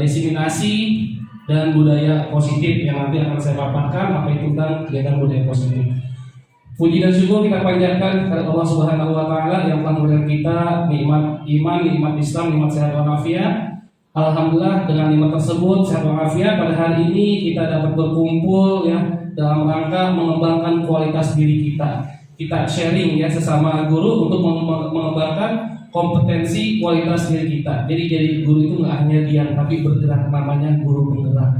desiminasi dan budaya positif yang nanti akan saya paparkan apa itu tentang kegiatan budaya positif. Puji dan syukur kita panjatkan kepada Allah Subhanahu wa taala yang telah memberikan kita nikmat iman, nikmat Islam, nikmat sehat walafiat. Alhamdulillah dengan nikmat tersebut sehat walafiat pada hari ini kita dapat berkumpul ya dalam rangka mengembangkan kualitas diri kita. Kita sharing ya sesama guru untuk mengembangkan kompetensi kualitas diri kita. Jadi guru itu nggak hanya diam tapi bergerak, namanya guru penggerak.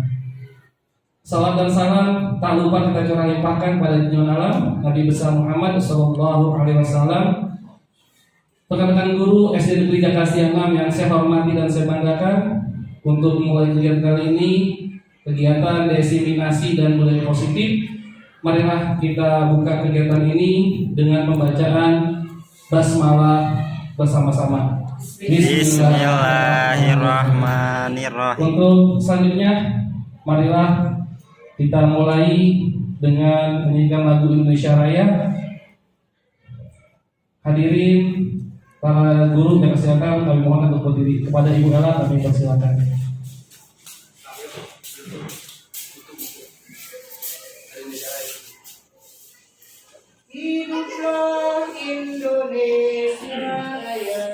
Salam dan salam tak lupa kita curah limpahkan pada junjungan alam Nabi besar Muhammad Sallallahu Alaihi Wasallam. Rekan-rekan guru SD Negeri Jakarta 6 yang saya hormati dan saya banggakan, untuk memulai kegiatan kali ini, kegiatan desiminasi dan budaya positif, marilah kita buka kegiatan ini dengan pembacaan basmalah bersama-sama. Bismillahirrahmanirrahim. Untuk selanjutnya, marilah kita mulai dengan menyanyikan lagu Indonesia Raya. Hadirin para guru dan kesehatan, kami mohon untuk berdiri. Kepada Ibu Ella kami persilakan. Hiduplah Indonesia Raya.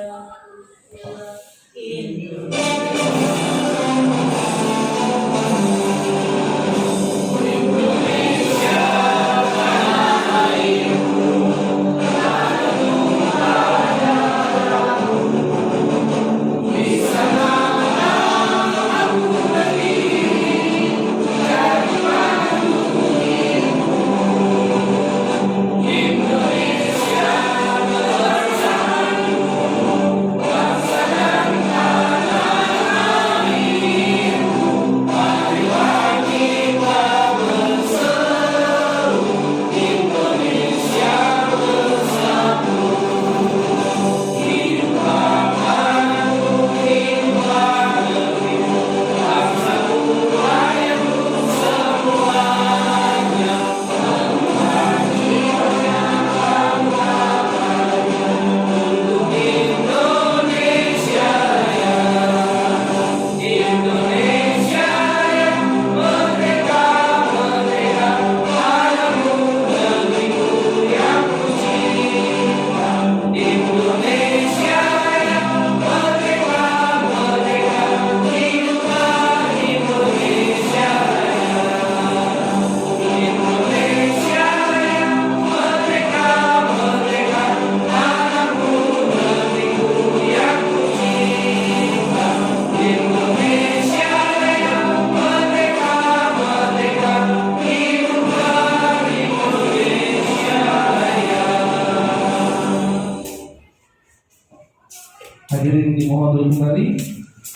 Hadirin dimohon duduk kembali.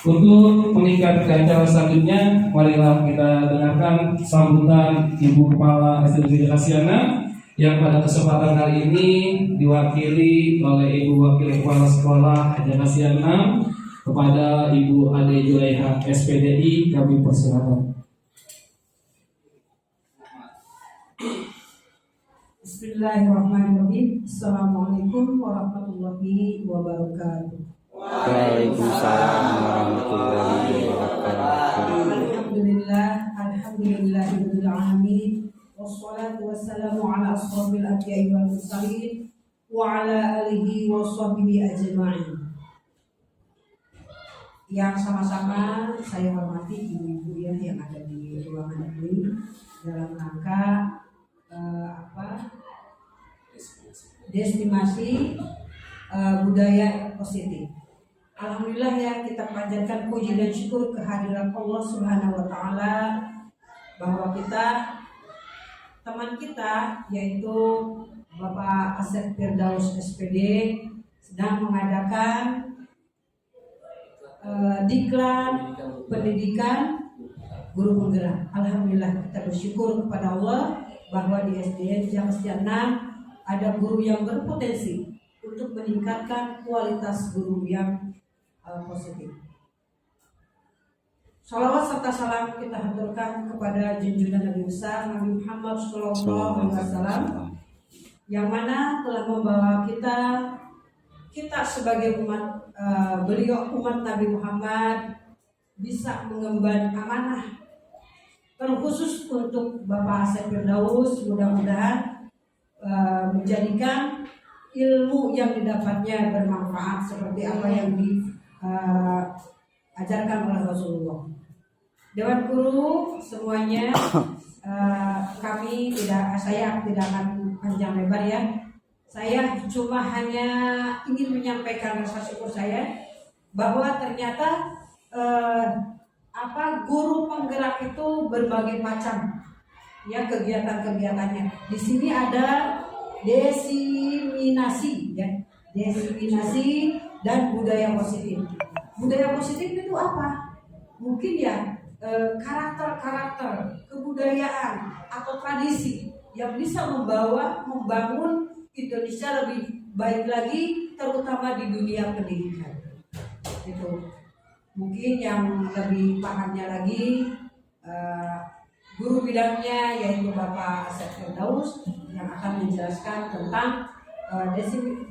Untuk meningkatkan acara selanjutnya, marilah kita dengarkan sambutan Ibu Kepala SD Negeri Jakarta yang pada kesempatan kali ini diwakili oleh Ibu Wakil Kepala Sekolah Jakarta 6 kepada Ibu Ade Julaiha SPDI. Kami persilakan. Bismillahirrahmanirrahim. Assalamualaikum warahmatullahi wabarakatuh. Waalaikumsalam warahmatullahi wabarakatuh. Alhamdulillahirabbil alamin. Wassalatu wassalamu ala asrofil anbiya'i wal mursalin wa ala alihi wa sahbihi ajma'in. Yang sama-sama saya hormati ibu-ibu yang ada di ruangan ini dalam rangka destinasi budaya positif. Alhamdulillah ya, kita panjatkan puji dan syukur kehadiran Allah Subhanahu wa taala bahwa teman kita yaitu Bapak Asep Firdaus SPD sedang mengadakan diklat pendidikan guru penggerak. Alhamdulillah kita bersyukur kepada Allah bahwa di SDN Jakarta 6 ada guru yang berpotensi untuk meningkatkan kualitas guru yang positif. Salawat serta salam kita haturkan kepada junjungan Nabi besar Nabi Muhammad Sallallahu Alaihi Wasallam yang mana telah membawa kita sebagai umat beliau umat Nabi Muhammad bisa mengemban amanah, terkhusus untuk Bapak Asep Firdaus. Mudah-mudahan menjadikan ilmu yang didapatnya bermanfaat seperti apa yang diajarkan oleh Rasulullah. Dewan Guru semuanya, saya tidak akan panjang lebar ya. Saya cuma hanya ingin menyampaikan rasa syukur saya bahwa ternyata guru penggerak itu berbagai macam ya kegiatan-kegiatannya. Di sini ada desiminasi ya, desiminasi dan budaya positif. Budaya positif itu apa? Mungkin ya karakter-karakter, kebudayaan atau tradisi yang bisa membangun Indonesia lebih baik lagi, terutama di dunia pendidikan. Itu mungkin yang lebih pahamnya lagi guru bidangnya yaitu Bapak Asep Firdaus yang akan menjelaskan tentang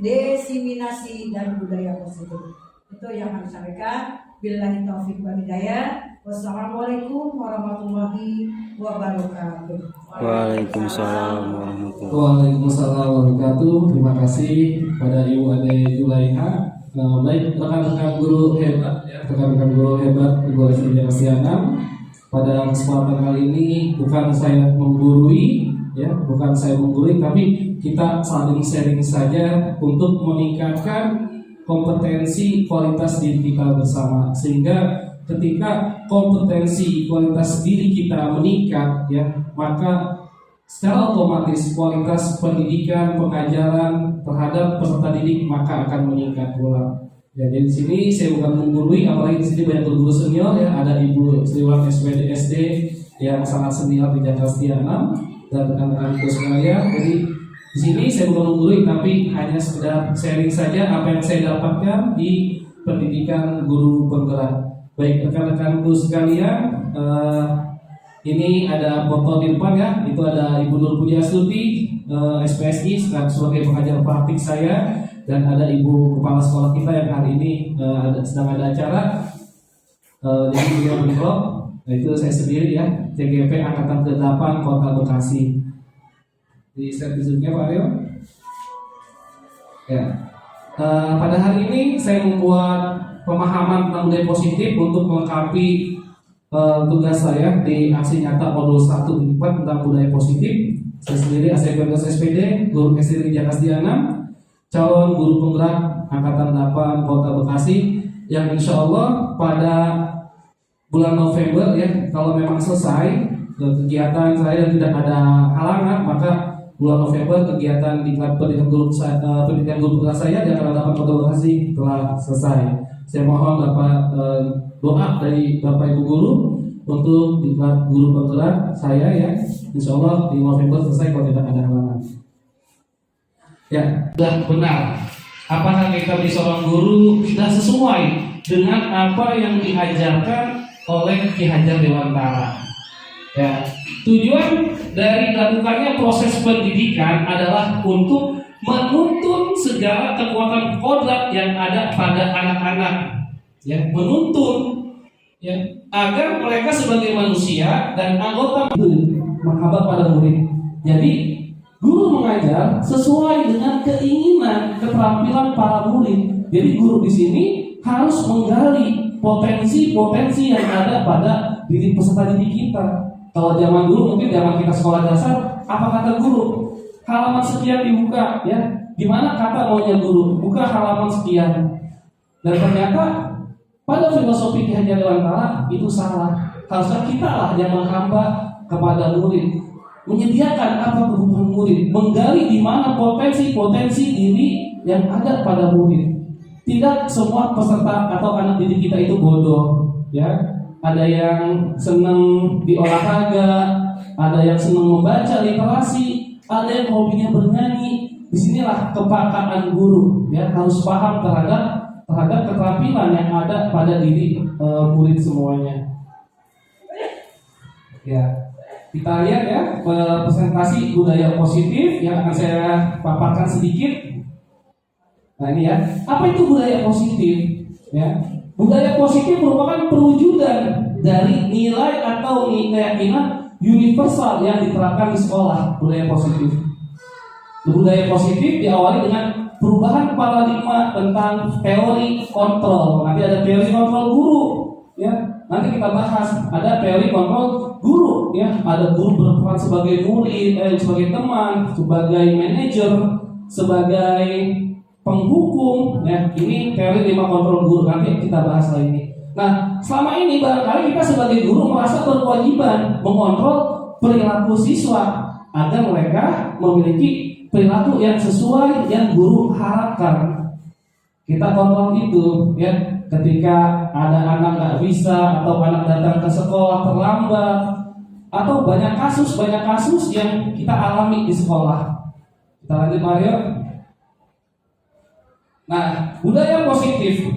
desiminasi dan budaya positif. Itu yang kami sampaikan. Billahi taufiq wal hidayah. Wassalamualaikum warahmatullahi wabarakatuh. Waalaikumsalam warahmatullahi Waalaikumsalam wabarakatuh. Terima kasih pada Ibu Ade Julaiha. Baik rekan-rekan guru hebat, ya, rekan-rekan guru hebat Ibu Ade Julaiha. Pada kesempatan kali ini bukan saya menggurui, ya, bukan saya menggurui, tapi kita saling sharing saja untuk meningkatkan kompetensi kualitas diri kita bersama, sehingga ketika kompetensi kualitas diri kita meningkat, ya, maka secara otomatis kualitas pendidikan pengajaran terhadap peserta didik maka akan meningkat pula. Ya, jadi di sini saya bukan menggurui, apalagi di sini banyak guru senior ya, ada Ibu Sriwan SPD SD yang sangat senior di Jakarta Setia 6 dan rekan-rekan guru sekalian. Jadi di sini saya bukan menggurui, tapi hanya sekedar sharing saja apa yang saya dapatkan di pendidikan guru penggerak. Baik rekan-rekan guru sekalian, ini ada foto di depan ya, itu ada Ibu Nur Pujiastuti SPSI sebagai pengajar praktik saya, dan ada Ibu Kepala Sekolah kita yang hari ini sedang ada acara. Jadi beliau bervlog, nah, itu saya sendiri ya, CGP Angkatan ke-8 Kota Bekasi. Di slide berikutnya Pak Aryo. Ya, pada hari ini saya membuat pemahaman tentang budaya positif untuk melengkapi tugas saya di aksi nyata modul 1 tentang budaya positif. Saya sendiri Asep Firdaus SPD, guru SD Jakarta Setia 6, calon guru penggerak Angkatan 8 Kota Bekasi, yang insya Allah pada bulan November ya, kalau memang selesai kegiatan saya dan tidak ada halangan, maka bulan November kegiatan di pendidikan guru penggerak saya di Angkatan 8 Kota Bekasi telah selesai. Saya mohon doa dari Bapak Ibu Guru untuk diklat guru penggerak saya ya, insya Allah di November selesai kalau tidak ada halangan. Ya, sudah benar. Apakah kita menjadi seorang guru sudah sesuai dengan apa yang diajarkan oleh Ki Hajar Dewantara? Ya, tujuan dari dilakukannya proses pendidikan adalah untuk menuntun segala kekuatan kodrat yang ada pada anak-anak, ya, menuntun, ya, agar mereka sebagai manusia dan anggota menghambat pada murid. Jadi guru mengajar sesuai dengan keinginan, keterampilan para murid. Jadi guru di sini harus menggali potensi-potensi yang ada pada diri peserta didik kita. Kalau zaman dulu, mungkin zaman kita sekolah dasar, apa kata guru? Halaman sekian dibuka, ya. Gimana kata maunya guru? Buka halaman sekian. Dan ternyata pada filosofi Ki Hajar Dewantara itu salah. Harusnya kita lah yang menghamba kepada murid, menyediakan apa kebutuhan murid, menggali di mana potensi-potensi diri yang ada pada murid. Tidak semua peserta atau anak didik kita itu bodoh, ya. Ada yang senang di olahraga, ada yang senang membaca literasi, ada yang hobinya bernyanyi. Disinilah kepakaan guru, ya, harus paham terhadap keterampilan yang ada pada diri murid semuanya. Ya, kita lihat ya presentasi budaya positif yang akan saya paparkan sedikit. Nah ini ya, apa itu budaya positif? Ya, budaya positif merupakan perwujudan dari nilai atau keyakinan universal yang diterapkan di sekolah. Budaya positif. Budaya positif diawali dengan perubahan paradigma tentang teori kontrol. Nanti ada teori kontrol guru, ya. Nanti kita bahas ada teori kontrol guru, ya. Ada guru berperan sebagai murid, sebagai teman, sebagai manajer, sebagai penghukum, ya. Ini teori 5 kontrol guru. Nanti kita bahas lagi ini. Nah, selama ini barangkali kita sebagai guru merasa berkewajiban mengontrol perilaku siswa agar mereka memiliki perilaku yang sesuai yang guru harapkan. Kita kontrol itu, ya. Ketika ada anak nggak bisa atau anak datang ke sekolah terlambat atau banyak kasus yang kita alami di sekolah. Kita lanjut Mario. Nah, budaya positif.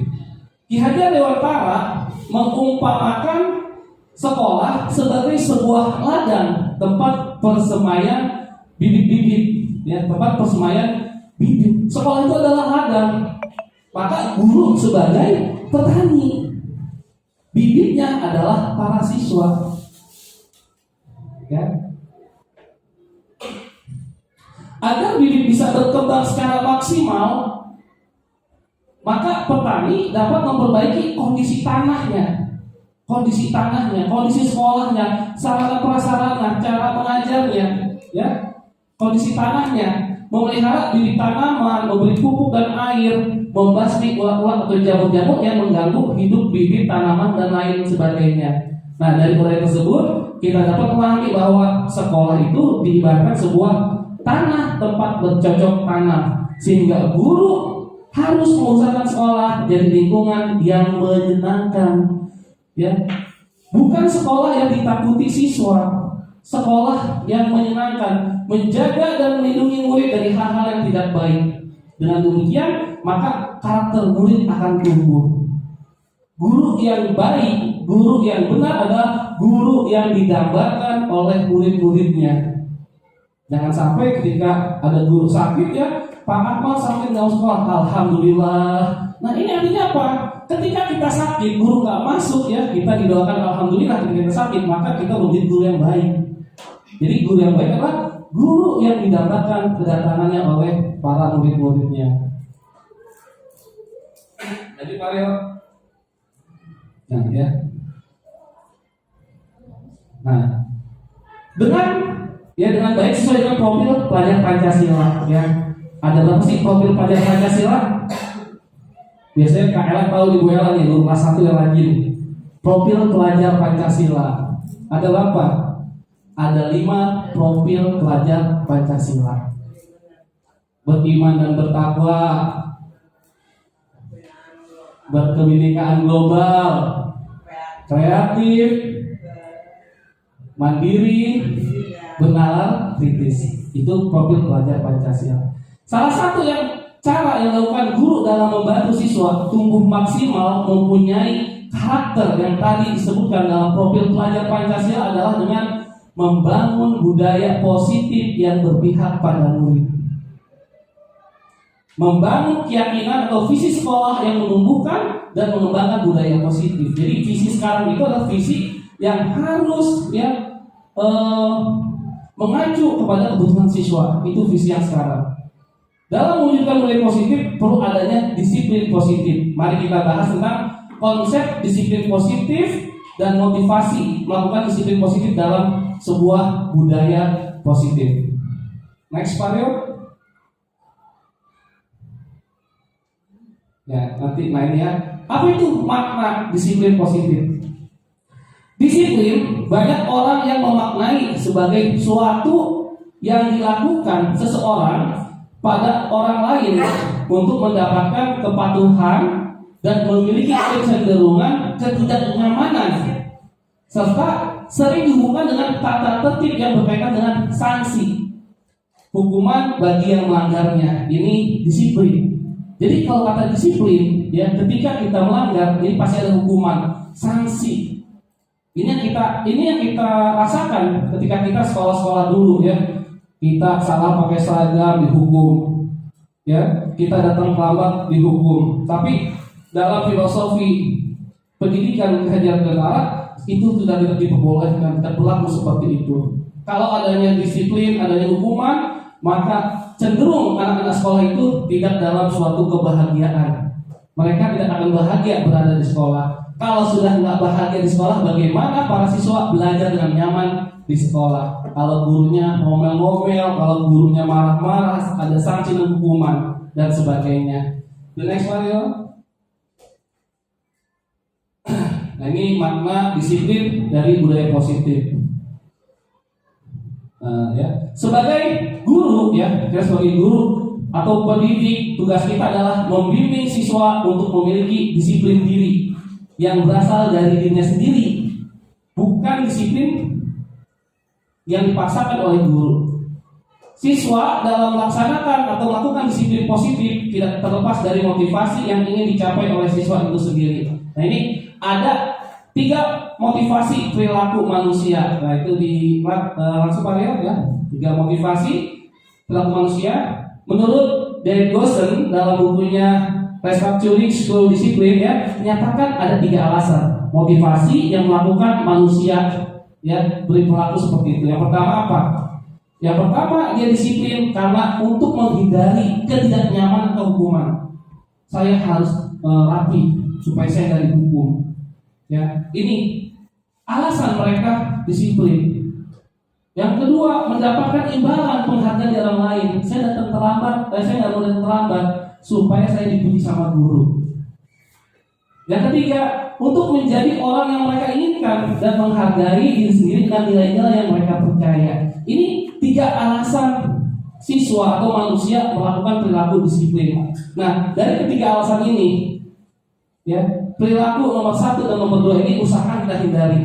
Ki Hajar Dewantara mengumpamakan sekolah sebagai sebuah ladang tempat persemaian bibit-bibit. Ya, tempat persemaian bibit. Sekolah itu adalah ladang. Maka guru sebagai petani. Bibitnya adalah para siswa. Ya. Agar bibit bisa berkembang secara maksimal, maka petani dapat memperbaiki kondisi tanahnya, kondisi sekolahnya, sarana prasarana, cara mengajarnya, ya. Kondisi tanahnya, memelihara bibit tanaman, memberi pupuk dan air, membasmi ulat-ulat atau jamur-jamur yang mengganggu hidup bibit tanaman dan lain sebagainya. Nah, dari budaya tersebut kita dapat memahami bahwa sekolah itu diibaratkan sebuah tanah tempat bercocok tanam, sehingga guru harus mengusahakan sekolah jadi lingkungan yang menyenangkan, ya. Bukan sekolah yang ditakuti siswa, sekolah yang menyenangkan, menjaga dan melindungi murid dari hal-hal yang tidak baik. Dengan demikian, maka karakter murid akan tumbuh. Guru yang baik, guru yang benar adalah guru yang didambakan oleh murid-muridnya. Jangan sampai ketika ada guru sakit, ya, Pak Akmal sakit nggak sekolah, alhamdulillah. Nah, ini artinya apa? Ketika kita sakit, guru nggak masuk, ya, kita didoakan alhamdulillah. Ketika kita sakit, maka kita menjadi guru yang baik. Jadi guru yang baik adalah guru yang didambakan kedatangannya oleh para murid-muridnya. Jadi Mario, nah, ya. Nah, dengan baik sesuai dengan profil pelajar Pancasila, ya. Ada berapa sih profil pelajar Pancasila? Biasanya Kak Ella tahu di Bu Ella nih, guru kelas 1 yang rajin. Profil pelajar Pancasila ada berapa? Ada 5 profil pelajar Pancasila. Beriman dan bertakwa, berkebinekaan global, kreatif, mandiri, bernalar kritis. Itu profil pelajar Pancasila. Salah satu cara yang dilakukan guru dalam membantu siswa tumbuh maksimal mempunyai karakter yang tadi disebutkan dalam profil pelajar Pancasila adalah dengan membangun budaya positif yang berpihak pada murid. Membangun keyakinan atau visi sekolah yang menumbuhkan dan mengembangkan budaya positif. Jadi visi sekarang itu adalah visi yang harus, ya, mengacu kepada kebutuhan siswa. Itu visi yang sekarang. Dalam mewujudkan budaya positif perlu adanya disiplin positif. Mari kita bahas tentang konsep disiplin positif dan motivasi melakukan disiplin positif dalam sebuah budaya positif. Next Mario. Ya, nanti main, ya. Apa itu makna disiplin positif? Disiplin banyak orang yang memaknai sebagai suatu yang dilakukan seseorang pada orang lain untuk mendapatkan kepatuhan dan memiliki kecenderungan ketidaknyamanan, serta sering dihubungkan dengan tata tertib yang berkaitan dengan sanksi, hukuman bagi yang melanggarnya. Ini disiplin. Jadi kalau kata disiplin, ya, ketika kita melanggar, ini pasti ada hukuman, sanksi. Ini yang kita rasakan ketika kita sekolah-sekolah dulu, ya. Kita salah pakai seragam dihukum, ya. Kita datang terlambat dihukum. Tapi dalam filosofi pendidikan kehajaran negara itu sudah tidak diperbolehkan, tidak berlaku seperti itu. Kalau adanya disiplin, adanya hukuman, maka cenderung anak-anak sekolah itu tidak dalam suatu kebahagiaan. Mereka tidak akan bahagia berada di sekolah. Kalau sudah nggak bahagia di sekolah, bagaimana para siswa belajar dengan nyaman di sekolah? Kalau gurunya ngomel-ngomel, kalau gurunya marah-marah, ada sanksi dan hukuman dan sebagainya. The next one, ya. Nah, ini makna disiplin dari budaya positif. Ya. Sebagai guru, ya, kita sebagai guru atau pendidik, tugas kita adalah membimbing siswa untuk memiliki disiplin diri yang berasal dari dirinya sendiri, bukan disiplin yang dipaksakan oleh guru. Siswa dalam melaksanakan atau melakukan disiplin positif tidak terlepas dari motivasi yang ingin dicapai oleh siswa itu sendiri. Nah, ini ada 3 motivasi perilaku manusia. Nah, itu langsung lihat ya. 3 motivasi perilaku manusia. Menurut David Gosen dalam bukunya Restructuring School Discipline, ya, menyatakan ada 3 alasan motivasi yang melakukan manusia, ya, berperilaku seperti itu. Yang pertama apa? Yang pertama, dia disiplin karena untuk menghindari ketidaknyamanan atau hukuman. Saya harus rapi supaya saya nggak dihukum. Ya, ini alasan mereka disiplin. Yang kedua, mendapatkan imbalan penghargaan dari orang lain. Saya datang terlambat, saya nggak mau datang terlambat supaya saya dipuji sama guru. Yang ketiga, untuk menjadi orang yang mereka inginkan dan menghargai diri sendiri dan nilai-nilai yang mereka percaya. Ini 3 alasan siswa atau manusia melakukan perilaku disiplin. Nah, dari ketiga alasan ini, ya, perilaku nomor 1 dan nomor 2 ini usahakan kita hindari.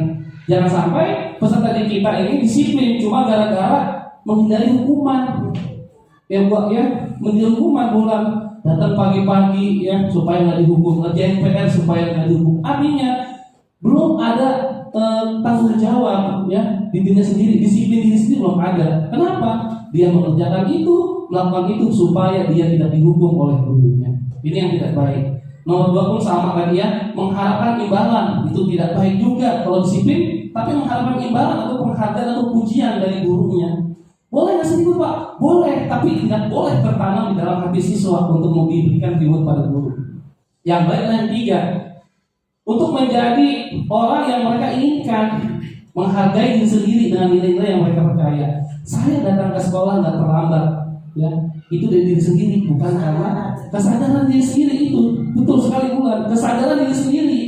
Jangan sampai peserta didik kita ini disiplin cuma gara-gara menghindari hukuman. Ya, buat ya, menghindari hukuman bulan datang pagi-pagi ya supaya nggak dihukum, ngerjain PR supaya nggak dihukum. Artinya belum ada tanggung jawab ya di dirinya sendiri, disiplin diri sendiri belum ada. Kenapa? Dia mengerjakan itu, melakukan itu supaya dia tidak dihukum oleh gurunya. Ini yang tidak baik. Nomor 2 pun sama tadi ya, mengharapkan imbalan itu tidak baik juga kalau disiplin, tapi mengharapkan imbalan atau penghargaan atau pujian dari gurunya. Boleh nggak sih Pak? Boleh, tapi tidak boleh tertanam di dalam hati siswa untuk memberikan reward pada guru. Yang baik yang 3, untuk menjadi orang yang mereka inginkan, menghargai diri sendiri dengan nilai-nilai yang mereka percaya. Saya datang ke sekolah nggak terlambat, ya, itu dari diri sendiri, bukan karena kesadaran diri sendiri itu. Betul sekali bukan, kesadaran diri sendiri,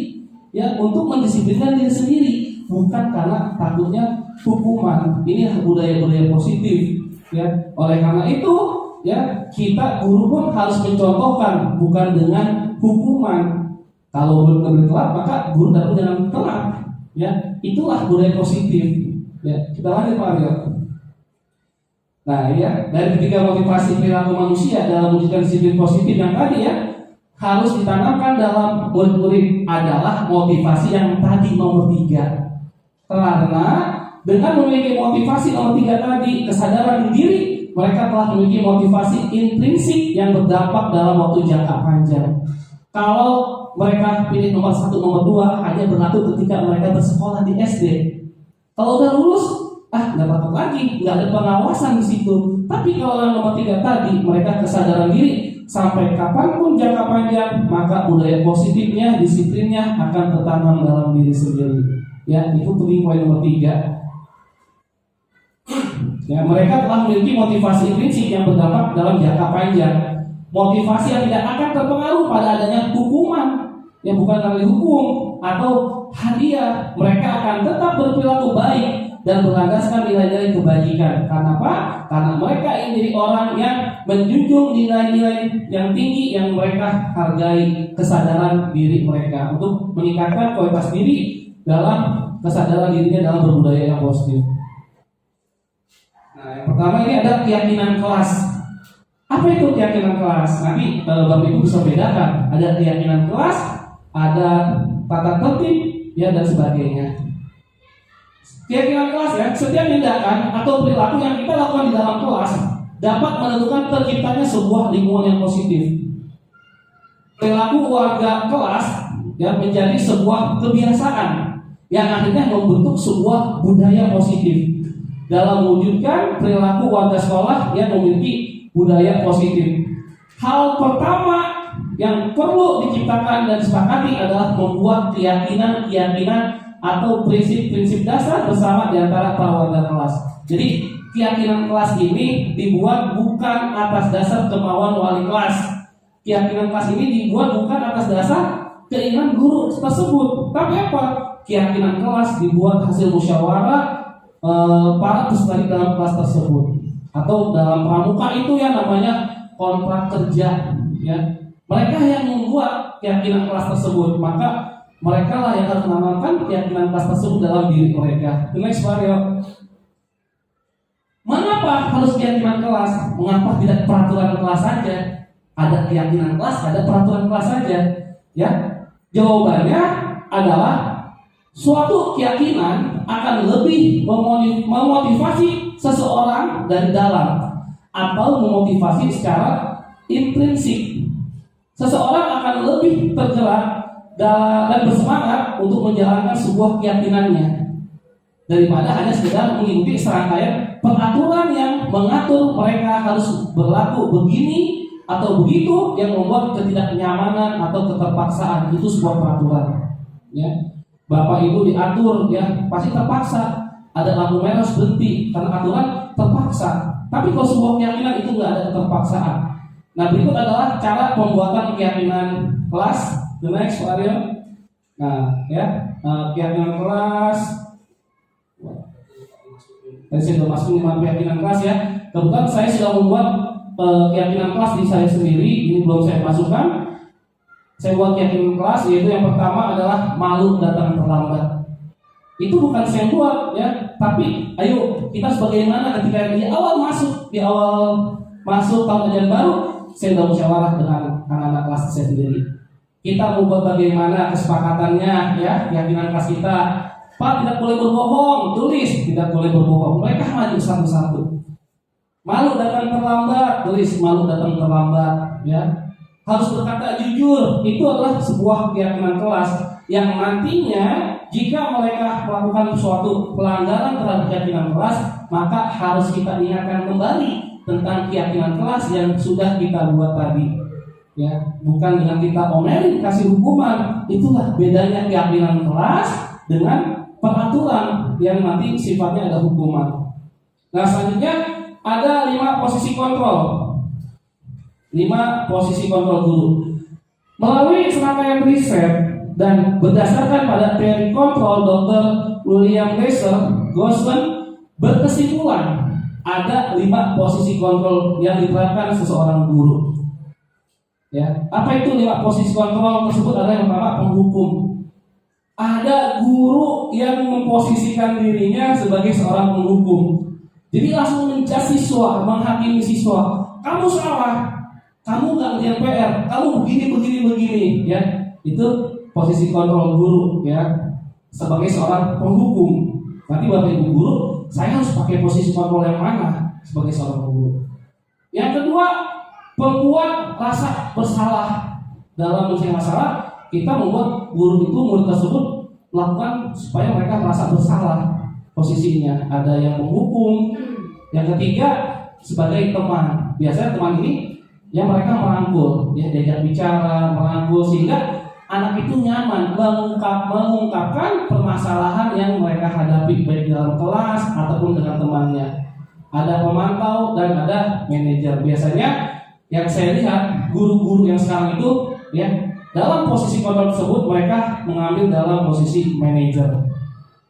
ya, untuk mendisiplinkan diri sendiri, bukan karena takutnya hukuman. Ini budaya-budaya positif, ya. Oleh karena itu, ya, kita guru pun harus mencontohkan, bukan dengan hukuman. Kalau belum telat, maka guru datang jangan telat, ya. Itulah budaya positif, ya. Kita lanjut Pak Aryo. Nah, ya, dari 3 motivasi perilaku manusia dalam mewujudkan disiplin positif yang tadi ya, harus ditanamkan dalam murid-murid adalah motivasi yang tadi nomor 3. Karena dengan memiliki motivasi nomor 3 tadi, kesadaran diri, mereka telah memiliki motivasi intrinsik yang berdampak dalam waktu jangka panjang. Kalau mereka pilih nomor 1, nomor 2 hanya berlaku ketika mereka bersekolah di SD. Kalau udah lulus, nggak patut lagi, nggak ada pengawasan di situ. Tapi kalau yang nomor 3 tadi, mereka kesadaran diri sampai kapanpun jangka panjang, maka budaya positifnya, disiplinnya akan tertanam dalam diri sendiri. Ya, itu penting poin nomor 3. Ya, mereka telah memiliki motivasi prinsip yang berdampak dalam jangka panjang. Motivasi yang tidak akan terpengaruh pada adanya hukuman, yang bukan karena hukum atau hadiah. Mereka akan tetap berperilaku baik dan berlandaskan nilai-nilai kebajikan. Karena apa? Karena mereka ingin jadi orang yang menjunjung nilai-nilai yang tinggi yang mereka hargai, kesadaran diri mereka untuk meningkatkan kualitas diri dalam kesadaran dirinya dalam berbudaya yang positif. Nah, yang pertama ini ada keyakinan kelas. Apa itu keyakinan kelas? Nanti Bapak Ibu bisa bedakan. Ada keyakinan kelas, ada tata tertib, ya, dan sebagainya. Keyakinan kelas ya, setiap tindakan atau perilaku yang kita lakukan di dalam kelas dapat menentukan terciptanya sebuah lingkungan yang positif. perilaku warga kelas ya menjadi sebuah kebiasaan yang akhirnya membentuk sebuah budaya positif dalam mewujudkan perilaku warga sekolah yang memiliki budaya positif. Hal pertama yang perlu diciptakan dan disepakati adalah membuat keyakinan-keyakinan atau prinsip-prinsip dasar bersama di antara para warga kelas. Jadi keyakinan kelas ini dibuat bukan atas dasar kemauan wali kelas. Keyakinan kelas ini dibuat bukan atas dasar keinginan guru tersebut. Tapi apa? Keyakinan kelas dibuat hasil musyawarah para peserta dalam kelas tersebut. Atau dalam pramuka itu yang namanya kontrak kerja. Ya, mereka yang membuat keyakinan kelas tersebut, maka mereka lah yang akan menanamkan keyakinan kelas tersebut dalam diri mereka. The next variable. Mengapa harus keyakinan kelas? Mengapa tidak peraturan kelas saja? Ada keyakinan kelas, ada peraturan kelas saja. Ya, jawabannya adalah suatu keyakinan akan lebih memotivasi seseorang dari dalam atau memotivasi secara intrinsik. Seseorang akan lebih tergerak dan bersemangat untuk menjalankan sebuah keyakinannya daripada hanya sekedar mengikuti serangkaian peraturan yang mengatur mereka harus berlaku begini atau begitu yang membuat ketidaknyamanan atau keterpaksaan. Itu sebuah peraturan. Ya, Bapak Ibu diatur ya pasti terpaksa. Ada lampu merah harus berhenti karena aturan terpaksa. Tapi kalau sebuah keyakinan itu nggak ada keterpaksaan. Nah, berikut adalah cara pembuatan keyakinan kelas. The next variable. Nah, ya, keyakinan kelas. Tadi saya sudah masuk 5 keyakinan kelas ya. Kebetulan saya sudah membuat keyakinan kelas di saya sendiri. Ini belum saya masukkan. Saya buat keyakinan kelas, yaitu yang pertama adalah malu datang terlambat. Itu bukan saya buat ya, tapi ayo kita sebagaimana ketika di awal masuk tahun ajaran baru, saya sudah musyawarah dengan anak-anak kelas saya sendiri. Kita membuat bagaimana kesepakatannya ya, keyakinan kelas kita. Pak, tidak boleh berbohong, tulis tidak boleh berbohong. Mereka maju satu-satu. Malu datang terlambat, tulis malu datang terlambat ya. Harus berkata jujur, itu adalah sebuah keyakinan kelas yang nantinya jika mereka melakukan suatu pelanggaran terhadap keyakinan kelas, maka harus kita ingatkan kembali tentang keyakinan kelas yang sudah kita buat tadi. Ya, bukan dengan kita omelin kasih hukuman. Itulah bedanya keyakinan kelas dengan peraturan yang nanti sifatnya ada hukuman. Nah, selanjutnya ada 5 posisi kontrol. 5 posisi kontrol guru. Melalui serangkaian riset dan berdasarkan pada teori kontrol Dr. William Gosling berkesimpulan ada 5 posisi kontrol yang diterapkan seseorang guru. Ya, apa itu 5 posisi kontrol tersebut? Adalah yang pertama penghukum. Ada guru yang memposisikan dirinya sebagai seorang penghukum. Jadi langsung menjudge siswa, menghakimi siswa. Kamu salah, kamu nggak ngerjain PR, kamu begini, ya. Itu posisi kontrol guru, ya. Sebagai seorang penghukum. Nanti Bapak Ibu guru, saya harus pakai posisi kontrol yang mana sebagai seorang guru? Yang kedua, pembuat rasa bersalah. Dalam menyelesaikan masalah, kita membuat guru itu, murid tersebut melakukan supaya mereka merasa bersalah. Posisinya ada yang menghukum. Yang ketiga, sebagai teman. Biasanya teman ini yang mereka merangkul, ya, diajak bicara, merangkul sehingga anak itu nyaman mengungkapkan permasalahan yang mereka hadapi baik dalam kelas ataupun dengan temannya. Ada pemantau dan ada manajer. Biasanya yang saya lihat guru-guru yang sekarang itu, ya, dalam posisi kontrol tersebut mereka mengambil dalam posisi manajer,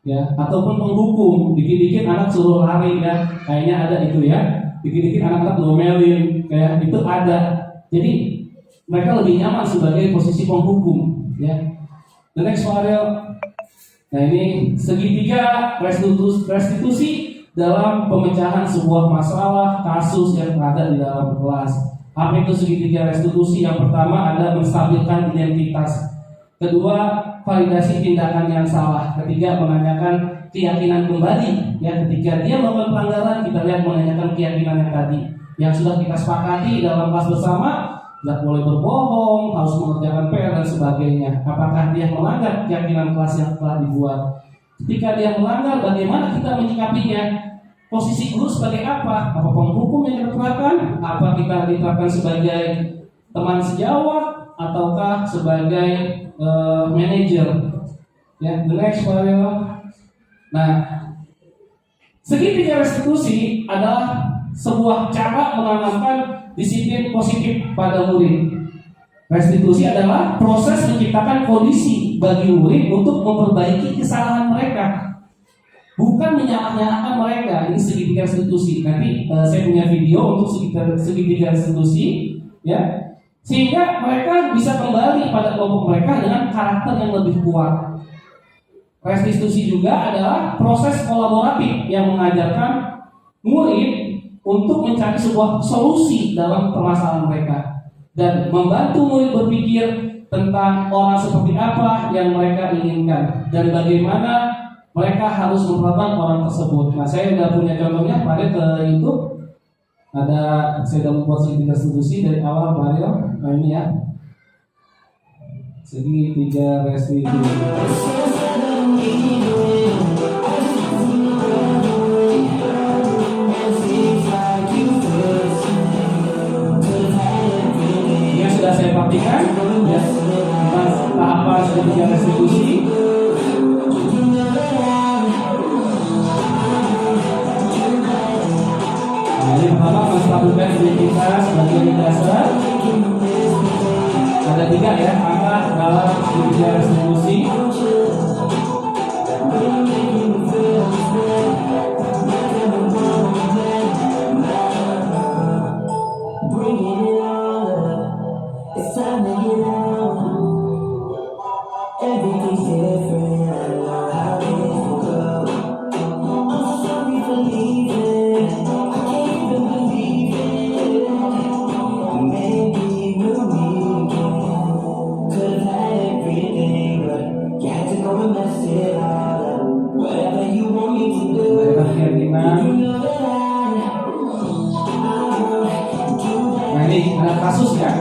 ya, ataupun penghukum. Dikit-dikit anak suruh lari, ya, kayaknya ada itu, ya. Dikit-dikit anak ngomelin, kayak itu ada. Jadi mereka lebih nyaman sebagai posisi penghukum, ya. The next variable. Nah, ini segitiga restitusi dalam pemecahan sebuah masalah kasus yang ada di dalam kelas. Apa itu segitiga restitusi? Yang pertama ada menstabilkan identitas. Kedua, validasi tindakan yang salah. Ketiga, menanyakan keyakinan kembali. Ya, ketika dia melakukan pelanggaran, kita lihat menanyakan keyakinan yang tadi yang sudah kita sepakati dalam kelas bersama. tidak boleh berbohong, harus mengerjakan PR dan sebagainya. Apakah dia melanggar keyakinan kelas yang telah dibuat? Ketika dia melanggar, bagaimana kita menyikapinya? Posisi guru sebagai apa? Apa penghukum yang kita terapkan? Apa kita diterapkan sebagai teman sejawat ataukah sebagai manajer? Ya, the next one. Nah, segitiga restitusi adalah sebuah cara menanamkan disiplin positif pada murid. Restitusi adalah proses menciptakan kondisi bagi murid untuk memperbaiki kesalahan mereka, bukan menyalah-nyalahkan mereka. Ini segitiga restitusi. Nanti saya punya video untuk segitiga restitusi, ya, sehingga mereka bisa kembali pada kelompok mereka dengan karakter yang lebih kuat. Restitusi juga adalah proses kolaboratif yang mengajarkan murid untuk mencari sebuah solusi dalam permasalahan mereka dan membantu murid berpikir tentang orang seperti apa yang mereka inginkan dan bagaimana mereka harus memperlakukan orang tersebut. Nah, saya sudah punya contohnya pada ke YouTube. Saya sudah membuat segitiga restitusi dari awal Mario. Nah, ini ya, segitiga restitusi. Yang sudah saya praktikan, ya, tahapan segitiga restitusi. Jadi pertama harus lakukan identitas bagian dasar. Ada 3 ya angka dalam segitiga restitusi. Nah, ini ada kasusnya.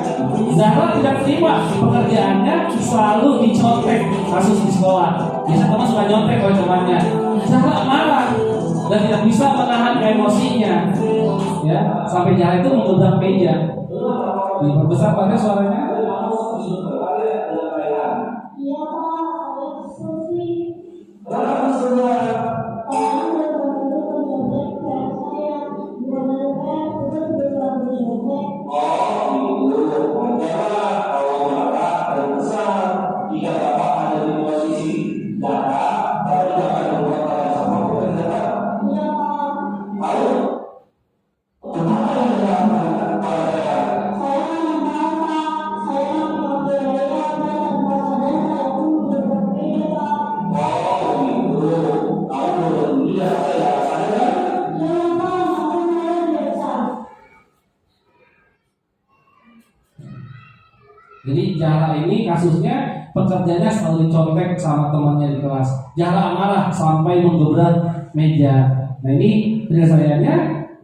Zahra tidak terima pekerjaannya selalu dicontek kasus di sekolah. Biasa teman suka nyontek kalau temannya. Zahra marah dan tidak bisa menahan emosinya. Ya, sampai Zahra itu menggebrak meja. Diperbesar pada suaranya. Jadi Zahra ini kasusnya pekerjanya selalu dicontek sama temannya di kelas. Zahra marah sampai menggebrak meja. Nah, ini penyelesaiannya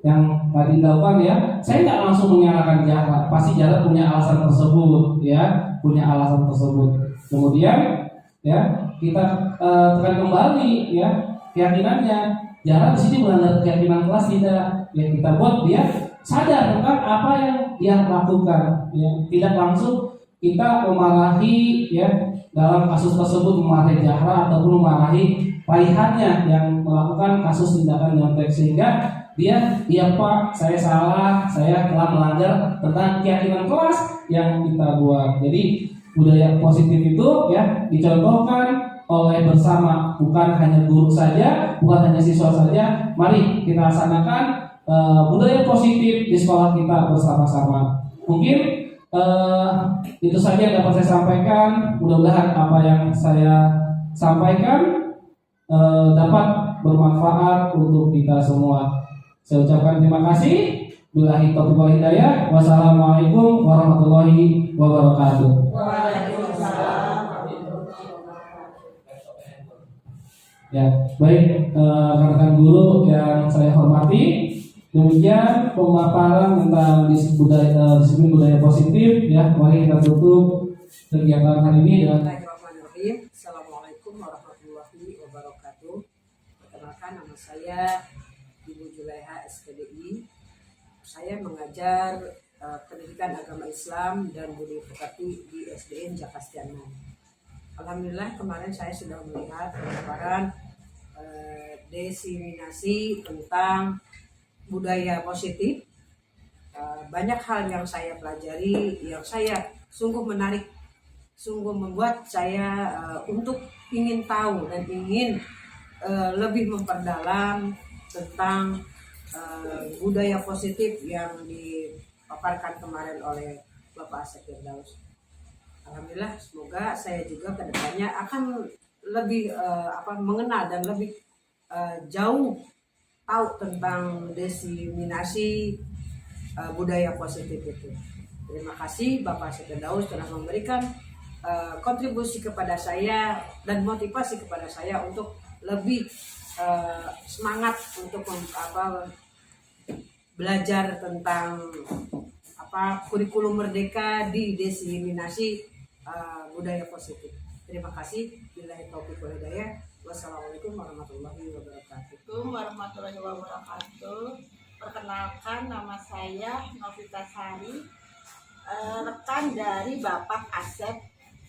yang tadi dilakukan ya. Saya nggak langsung menyalahkan Zahra. Pasti Zahra punya alasan tersebut, ya, punya alasan tersebut. Kemudian ya kita tekan kembali ya keyakinannya. Zahra di sini melanggar keyakinan kelas tidak. Ya, kita buat dia sadar tentang apa yang dia lakukan. Ya, tidak langsung kita memarahi ya dalam kasus tersebut, memarahi Zahra ataupun memarahi paihannya yang melakukan kasus tindakan nyontek, sehingga dia Pak, saya salah, saya telah melanggar tentang keyakinan kelas yang kita buat. Jadi budaya positif itu ya dicontohkan oleh bersama, bukan hanya guru saja, bukan hanya siswa saja. Mari kita laksanakan budaya positif di sekolah kita bersama-sama. Mungkin itu saja yang dapat saya sampaikan. Mudah-mudahan apa yang saya sampaikan dapat bermanfaat untuk kita semua. Saya ucapkan terima kasih. Billahi taufiq wal hidayah. Wassalamualaikum warahmatullahi wabarakatuh. Ya, baik rekan-rekan guru yang saya hormati. Demikian pemaparan tentang disiplin budaya positif ya. Mari kita tutup kegiatan hari ini dengan Bismillahirrahmanirrahim. Assalamualaikum warahmatullahi wabarakatuh. Perkenalkan, nama saya Ibu Julaiha SPDI. Saya mengajar pendidikan agama Islam dan budaya pekerti di SDN Jakastiana. Alhamdulillah kemarin saya sudah melihat pemaparan diseminasi tentang budaya positif. Banyak hal yang saya pelajari, yang saya sungguh menarik, sungguh membuat saya untuk ingin tahu dan ingin lebih memperdalam tentang budaya positif yang dipaparkan kemarin oleh Bapak Asep Firdaus. Alhamdulillah, semoga saya juga kedepannya akan lebih mengenal dan lebih jauh tahu tentang diseminasi budaya positif itu. Terima kasih Bapak Asep Firdaus telah memberikan kontribusi kepada saya dan motivasi kepada saya untuk lebih semangat untuk belajar tentang kurikulum merdeka di diseminasi budaya positif. Terima kasih. Billahi taufiq wal hidayah. Wassalamualaikum warahmatullahi wabarakatuh. Assalamualaikum warahmatullahi wabarakatuh. Perkenalkan, nama saya Novita Sari, rekan dari Bapak Asep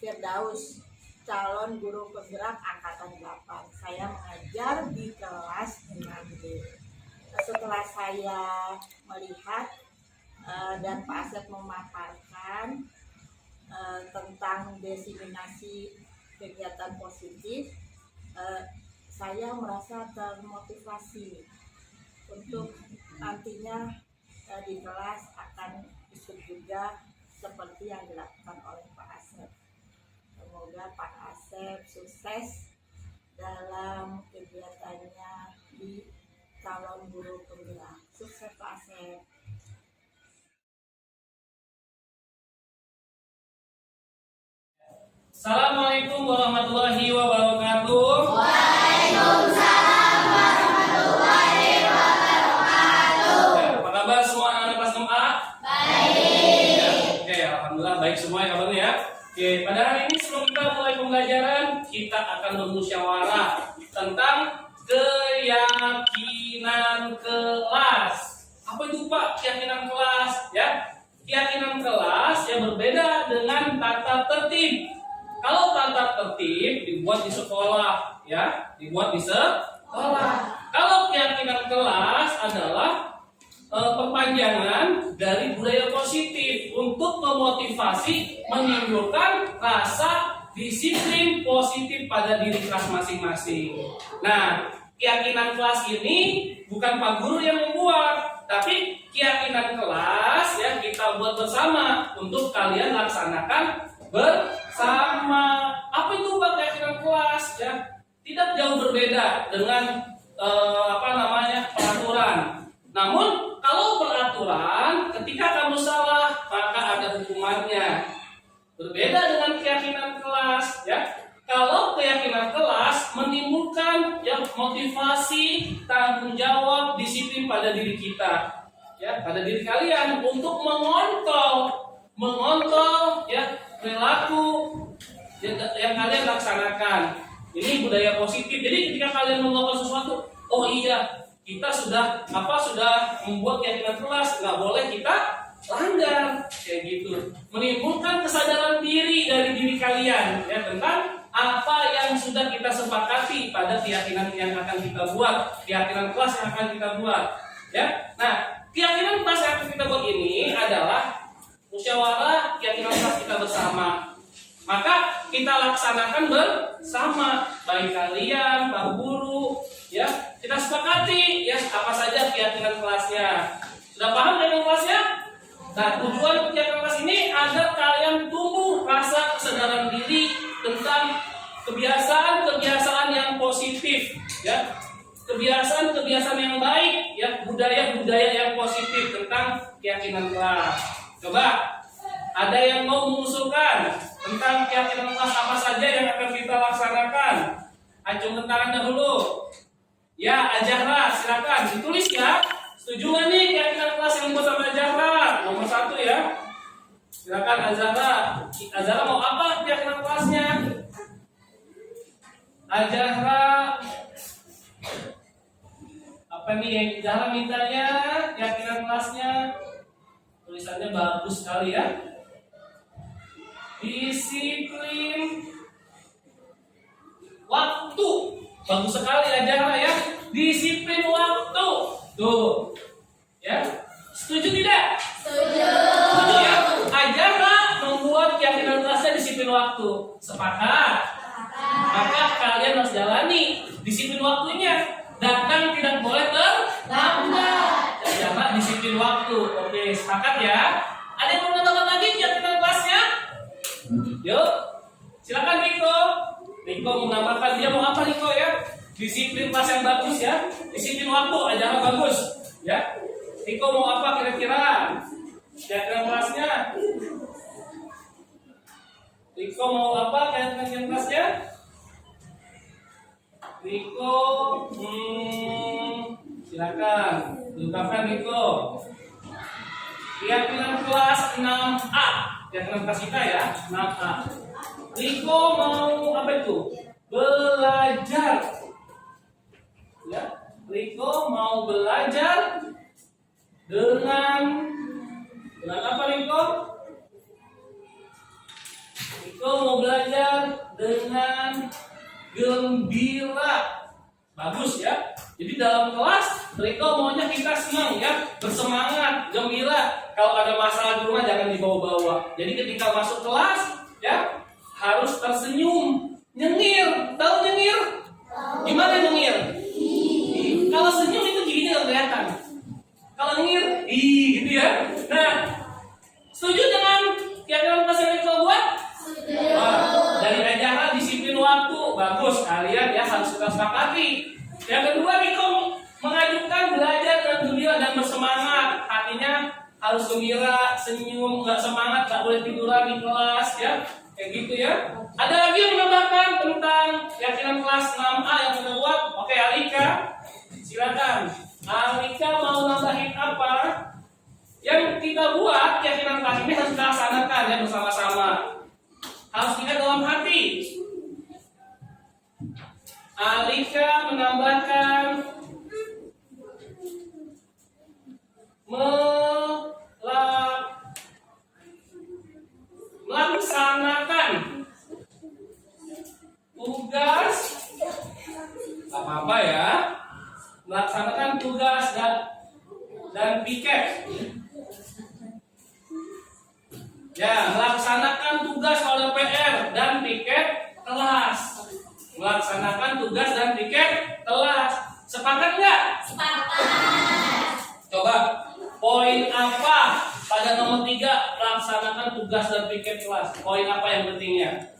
Firdaus, calon guru penggerak angkatan 8. Saya mengajar di kelas 6D. Setelah saya melihat dan Pak Asep memaparkan tentang diseminasi kegiatan positif, saya merasa termotivasi untuk nantinya di kelas akan ikut juga seperti yang dilakukan oleh Pak Asep. Semoga Pak Asep sukses dalam kegiatannya di calon guru penggerak. Sukses Pak Asep. Assalamualaikum warahmatullahi wabarakatuh. Apa kabar semua anak-anak kelas 6A? Baik. Ya, oke, alhamdulillah baik semua ya kabarnya ya. Oke, pada hari ini sebelum kita mulai pembelajaran, kita akan bermusyawarah tentang keyakinan kelas. Apa itu Pak keyakinan kelas? Ya, keyakinan kelas yang berbeda dengan tata tertib. Kalau tata tertib dibuat di sekolah, ya, dibuat di sekolah. Kalau keyakinan kelas adalah perpanjangan dari budaya positif untuk memotivasi, menimbulkan rasa disiplin positif pada diri kelas masing-masing. Nah, keyakinan kelas ini bukan Pak Guru yang membuat, tapi keyakinan kelas ya kita buat bersama untuk kalian laksanakan bersama. Apa itu Pak keyakinan kelas ya? Tidak jauh berbeda dengan peraturan. Namun kalau peraturan ketika kamu salah maka ada hukumannya. Berbeda dengan keyakinan kelas ya. Kalau keyakinan kelas menimbulkan ya motivasi, tanggung jawab, disiplin pada diri kita ya, pada diri kalian untuk mengontrol ya perilaku yang kalian laksanakan. Ini budaya positif. Jadi ketika kalian melakukan sesuatu, oh iya, kita sudah membuat keyakinan kelas, nggak boleh kita langgar kayak gitu. Menimbulkan kesadaran diri dari diri kalian ya tentang apa yang sudah kita sepakati pada keyakinan yang akan kita buat, keyakinan kelas yang akan kita buat ya. Nah, keyakinan kelas yang akan kita buat ini adalah musyawarah keyakinan kelas kita bersama. Maka kita laksanakan bersama, baik kalian, Pak Guru, ya. Kita sepakati ya apa saja keyakinan kelasnya. Sudah paham keyakinan kelasnya? Nah, tujuan keyakinan kelas ini agar kalian tumbuh rasa kesadaran diri tentang kebiasaan-kebiasaan yang positif, ya. Kebiasaan-kebiasaan yang baik, ya, budaya-budaya yang positif tentang keyakinan kelas. Coba, ada yang mau mengusulkan tentang keyakinan kelas apa saja yang akan kita laksanakan? Acungkan tangan dahulu. Ya, Ajahra, silakan ditulis ya. Setuju nggak nih keyakinan kelas yang dibuat sama Azahra? Nomor 1 ya. Silakan Azahra. Azahra mau apa keyakinan kelasnya? Azahra apa nih Azahra mintanya keyakinan kelasnya? Tulisannya bagus sekali ya. Disiplin waktu. Bagus sekali Azahra ya. Disiplin waktu. Tuh. Ya. Setuju tidak? Setuju ya. Azahra membuat keyakinan kelasnya disiplin waktu. Sepakat? Maka kalian harus jalani disiplin waktunya. Datang tidak boleh terlambat. Azahra disiplin waktu. Oke, sepakat ya. Ada yang mau menambahkan lagi keyakinan kelasnya? Yuk. Silakan Riko. Riko mau menambahkan, dia mau apa Riko ya? Disiplin kelas yang bagus ya. Disiplin waktu Azahra bagus ya. Riko mau apa kira-kira? Keyakinan kelasnya? Riko mau apa keyakinan kelasnya? Riko, silakan ungkapkan Riko. Keyakinan kelas 6A, keyakinan kelas kita ya 6A. Riko mau apa itu? Belajar. Ya, Riko mau belajar dengan apa Riko? Riko mau belajar dengan gembira. Bagus ya. Jadi dalam kelas Riko maunya kita senang ya, bersemangat, gembira. Kalau ada masalah di rumah jangan dibawa-bawa. Jadi ketika masuk kelas ya harus tersenyum, nyengir. Tahu nyengir? Gimana nyengir? Kalau senyum itu giginya nggak kelihatan. Kalau nyengir, gitu ya. Nah, setuju dengan keyakinan kelas yang Riko buat? Wah, dari Azahra disiplin waktu, bagus. Kalian ya harus kita sepakati. Yang kedua, Riko mengajukan belajar dengan gembira dan bersemangat. Hatinya harus gembira, senyum, nggak semangat, nggak boleh tiduran di kelas ya. Kayak gitu ya. Ada lagi yang menambahkan tentang keyakinan kelas 6A yang kita buat? Oke, Alika, silakan. Alika mau nambahin apa? Yang kita buat keyakinan kelas ini harus kita laksanakan ya bersama-sama. Harus ingat dalam hati. Alika menambahkan melaksanakan tugas apa ya, melaksanakan tugas dan piket ya, melaksanakan tugas oleh PR dan piket kelas, melaksanakan tugas dan piket kelas. Sepakat nggak? Sepakat. Coba poin apa pada nomor 3 melaksanakan tugas dan piket kelas? Poin apa yang pentingnya?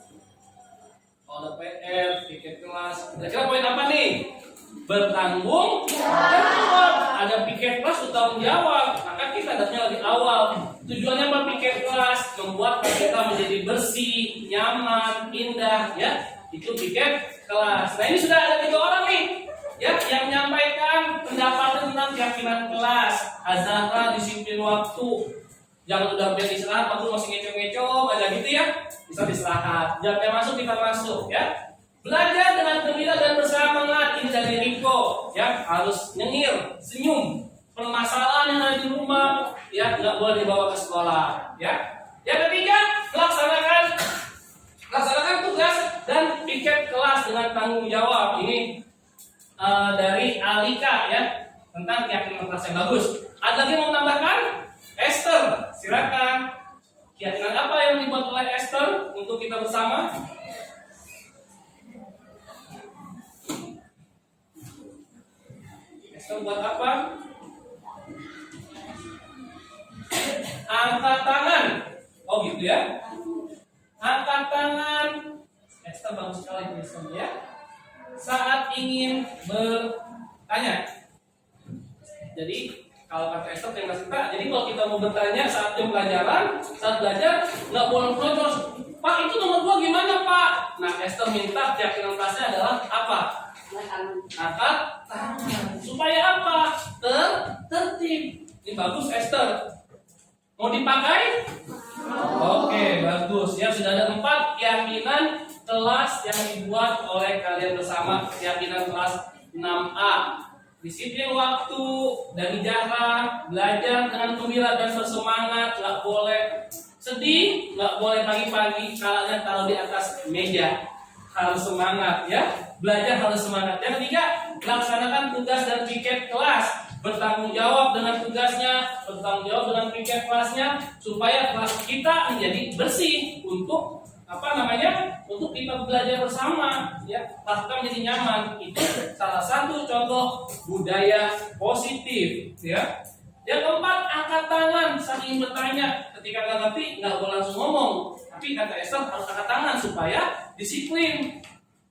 Ada PR, piket kelas. Kira-kira poin apa nih? Bertanggung jawab. Ada piket kelas bertanggung jawab. Maka kita datanya lagi awal. Tujuannya apa piket kelas? Membuat kita menjadi bersih, nyaman, indah, ya. Itu piket kelas. Nah ini sudah ada 3 orang nih, ya, yang menyampaikan pendapat tentang keyakinan kelas. Azahra disiplin waktu. Jangan udah biar istirahat, waktu masih ngeco-ngeco aja gitu ya. Bisa istirahat. Jamnya masuk kita masuk ya. Belajar dengan gembira dan bersemangat. Ini dari Riko ya, harus nyengir, senyum. Permasalahan yang ada di rumah ya nggak boleh dibawa ke sekolah ya. Yang ketiga, laksanakan tugas dan piket kelas dengan tanggung jawab. Ini dari Alika ya, tentang keyakinan kelas yang bagus. Ada lagi mau menambahkan? Esther, silakan. Keyakinan apa yang dibuat oleh Esther untuk kita bersama? Esther buat apa? Angkat tangan. Oh gitu ya. Angkat tangan. Esther bagus sekali Esther ya. Saat ingin bertanya. Jadi kalau kata Esther yang ngasih tak, jadi kalau kita mau bertanya saat jam pelajaran, saat belajar nggak boleh terus. Pak itu nomor 2 gimana Pak? Nah Esther minta keyakinan kelasnya adalah apa? Angkat tangan. Supaya apa? Tertib. bagus Esther. Mau dipakai? Oke, bagus. Ya, sudah ada 4 keyakinan kelas yang dibuat oleh kalian bersama. Keyakinan kelas 6A. Disiplin waktu dan jarak, belajar dengan gembira dan bersemangat, nggak boleh sedih, nggak boleh pagi-pagi, kalian taruh di atas meja. Harus semangat ya, belajar harus semangat. Yang ketiga, laksanakan tugas dan piket kelas, bertanggung jawab dengan tugasnya, bertanggung jawab dengan piket kelasnya, supaya kelas kita menjadi bersih untuk untuk kita belajar bersama, ya, kelas kita menjadi nyaman. Itu salah satu contoh budaya positif, ya. Yang keempat, angkat tangan saling bertanya. Ketika nggak ngerti, nggak boleh langsung ngomong. Tapi kata Esther harus angkat tangan supaya disiplin.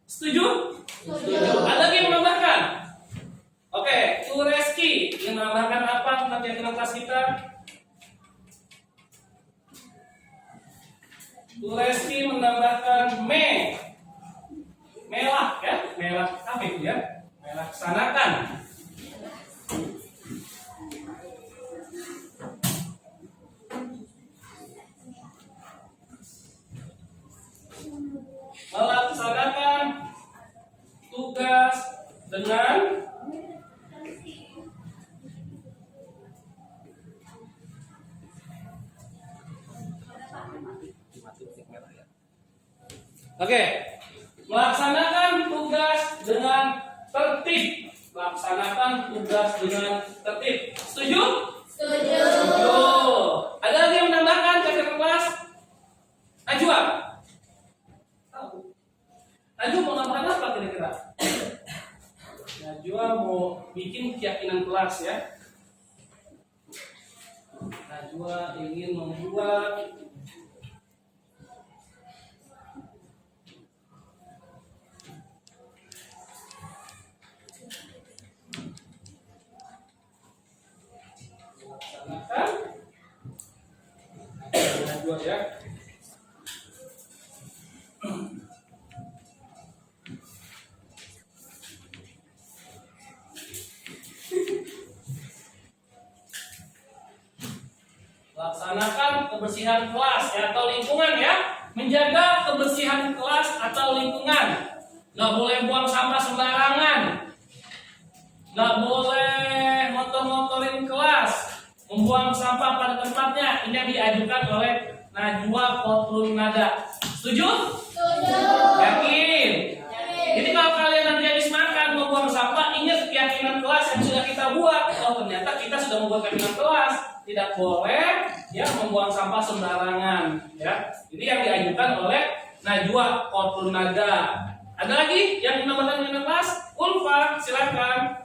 Setuju? Setuju. Ada lagi yang menambahkan? Oke, Bu Reski ingin menambahkan apa tentang keyakinan kelas kita? Bu Reski menambahkan melah ya, melah apa itu ya? Melaksanakan. Melaksanakan tugas dengan melaksanakan tugas dengan tertib. Laksanakan tugas dengan tertib. Setuju? Setuju. Ada lagi yang menambahkan kakak kelas? Najwa? Najwa mau nambahkan apa kira-kira? Najwa mau bikin keyakinan kelas ya. Najwa ingin membuat Najwa ya. Laksanakan kebersihan kelas ya, atau lingkungan ya. Menjaga kebersihan kelas atau lingkungan. Nggak boleh buang sampah sembarangan. Nggak boleh motor-motorin kelas, membuang sampah pada tempatnya. Ini yang diajukan oleh Najwa Kotrun Nada. Setuju? Setuju. Yakin? Jadi kalau kalian nanti habis makan membuang sampah, ingat keyakinan kelas yang sudah kita buat. Oh, ternyata kita sudah membuat keyakinan kelas. Tidak boleh ya membuang sampah sembarangan ya. Ini yang diajukan oleh Najwa Kotrun Nada. Ada lagi yang menambahkan keyakinan kelas? Ulfa, silakan.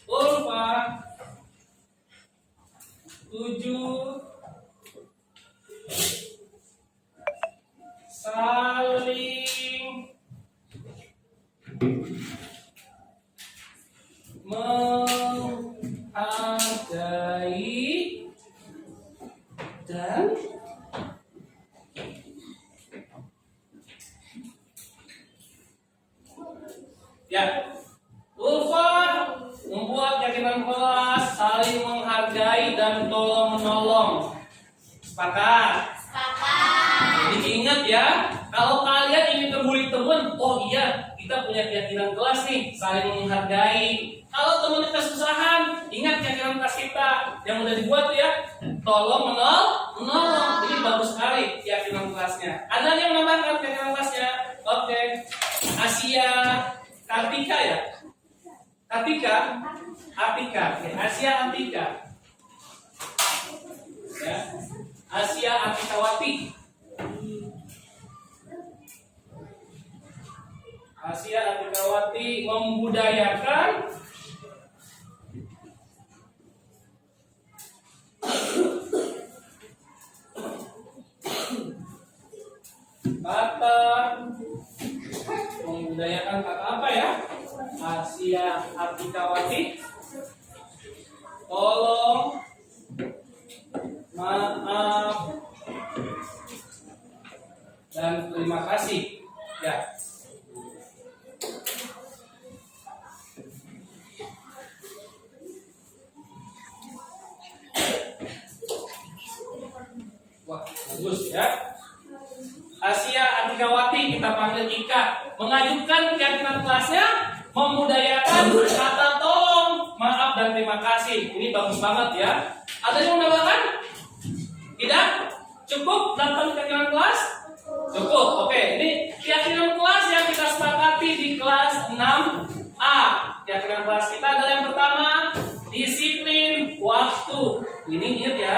Ulfa. 7 saling menghargai dan ya, Ulfa membuat keyakinan kelas saling menghargai dan tolong menolong. Sepakat? Sepakat. Jadi ingat ya, kalau kalian ingin ngebully teman, oh iya, kita punya keyakinan kelas nih, saling menghargai. Kalau teman kita kesusahan, ingat keyakinan kelas kita yang udah dibuat tuh ya, tolong menolong. Ini bagus sekali keyakinan kelasnya. Ada yang menambahkan keyakinan kelasnya? Oke. Asia Kartika ya? Atika, Asia Atika, ya, Asia Atikawati, Asia Atikawati membudayakan kata apa ya? Asia Atikawati, tolong, maaf, dan terima kasih. Ya. Gus ya. Asia Atikawati kita panggil Ika, mengajukan keyakinan kelasnya memudayakan kata tolong, maaf dan terima kasih. Ini bagus banget ya. Ada yang menambahkan? Tidak? Cukup 8 keyakinan kelas? Cukup. Oke, ini keyakinan kelas yang kita sepakati di kelas 6A. Keyakinan kelas kita adalah yang pertama, disiplin waktu. Ini ingat ya.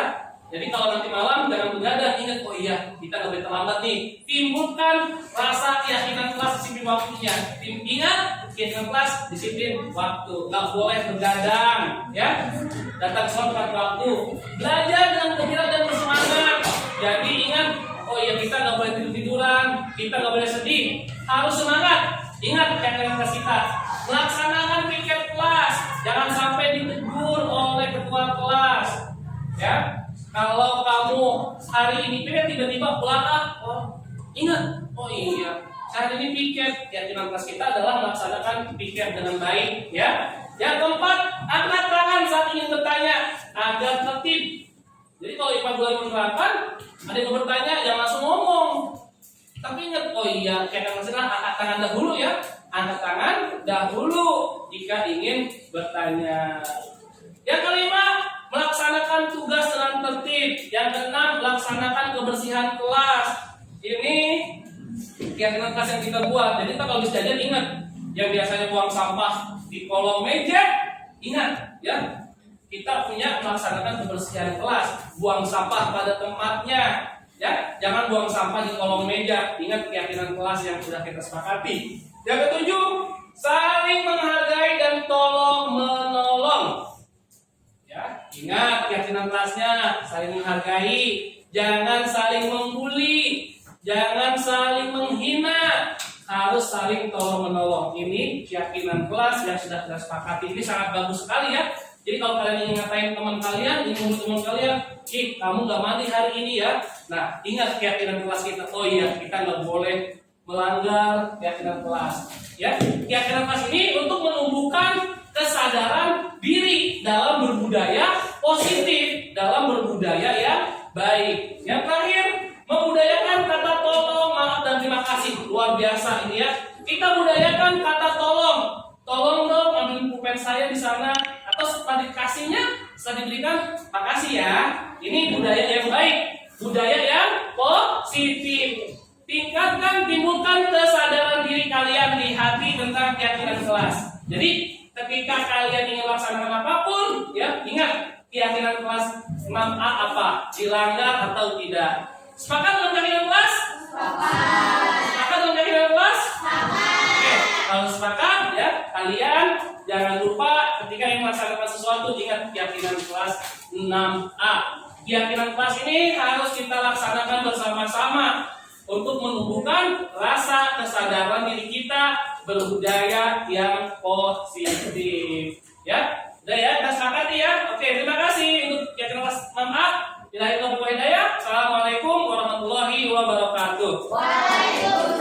Jadi kalau nanti malam jangan begadang, ingat, oh iya kita nggak boleh terlambat nih. Timbulkan rasa keyakinan kelas disiplin waktunya. Ingat keyakinan kelas disiplin waktu, nggak boleh begadang, ya. Datang sholat tepat waktu, belajar dengan gembira dan bersemangat. Jadi ingat, oh iya kita nggak boleh tidur tiduran, kita nggak boleh sedih, harus semangat. Ingat keyakinan kelas kita, melaksanakan piket kelas, jangan sampai ditegur oleh ketua kelas, ya. Kalau kamu hari ini piket tiba-tiba pulang ingat, oh iya, hari ini piket. Keyakinan kelas kita adalah melaksanakan piket dengan baik, ya. Yang keempat, angkat tangan saat ingin bertanya agar tertib. Jadi kalau IPA 2008 ada yang bertanya, jangan langsung ngomong. Tapi ingat, oh iya, keyakinan kelas kita angkat tangan dahulu ya, angkat tangan dahulu jika ingin bertanya. Yang kelima, melaksanakan tugas dengan tertib. Yang keenam, melaksanakan kebersihan kelas. Ini keyakinan kelas yang kita buat. Jadi kita kalau habis jajan ingat, yang biasanya buang sampah di kolong meja, ingat ya, kita punya melaksanakan kebersihan kelas, buang sampah pada tempatnya, ya, jangan buang sampah di kolong meja. Ingat keyakinan kelas yang sudah kita sepakati. Yang ketujuh, saling menghargai dan tolong menolong. Ya, ingat keyakinan kelasnya, saling menghargai, jangan saling membuli, jangan saling menghina, harus saling tolong menolong. Ini keyakinan kelas yang sudah kita sepakati. Ini sangat bagus sekali ya. Jadi kalau kalian ingin ngatain teman kalian, ingin membuli teman kalian, kamu nggak mandi hari ini ya. Nah, ingat keyakinan kelas kita. Oh iya, kita nggak boleh melanggar keyakinan kelas. Ya, keyakinan kelas ini untuk menumbuhkan kesadaran diri dalam berbudaya positif, dalam berbudaya yang baik. Yang terakhir, membudayakan kata tolong, maaf dan terima kasih. Luar biasa ini ya. Kita budayakan kata tolong. Tolong dong ambil pulpen saya di sana, atau setelah dikasihnya, setelah diberikan, makasih ya. Ini budaya yang baik, budaya yang positif. Tingkatkan, timbulkan kesadaran diri kalian di hati tentang keyakinan kelas. Jadi ketika kalian ingin melaksanakan apapun, ya ingat keyakinan kelas 6A apa, dilanggar atau tidak. Sepakat dengan keyakinan kelas? Sepakat dengan keyakinan kelas? Oke, kalau sepakat ya, kalian jangan lupa ketika ingin melaksanakan sesuatu ingat keyakinan kelas 6A. Keyakinan kelas ini harus kita laksanakan bersama-sama untuk menumbuhkan rasa kesadaran diri kita berbudaya yang positif. Ya, udah ya, kita sepakati ya. Oke, terima kasih untuk keyakinan kelas 6A. Bila itu hidayah. Assalamualaikum warahmatullahi wabarakatuh. Waalaikumsalam.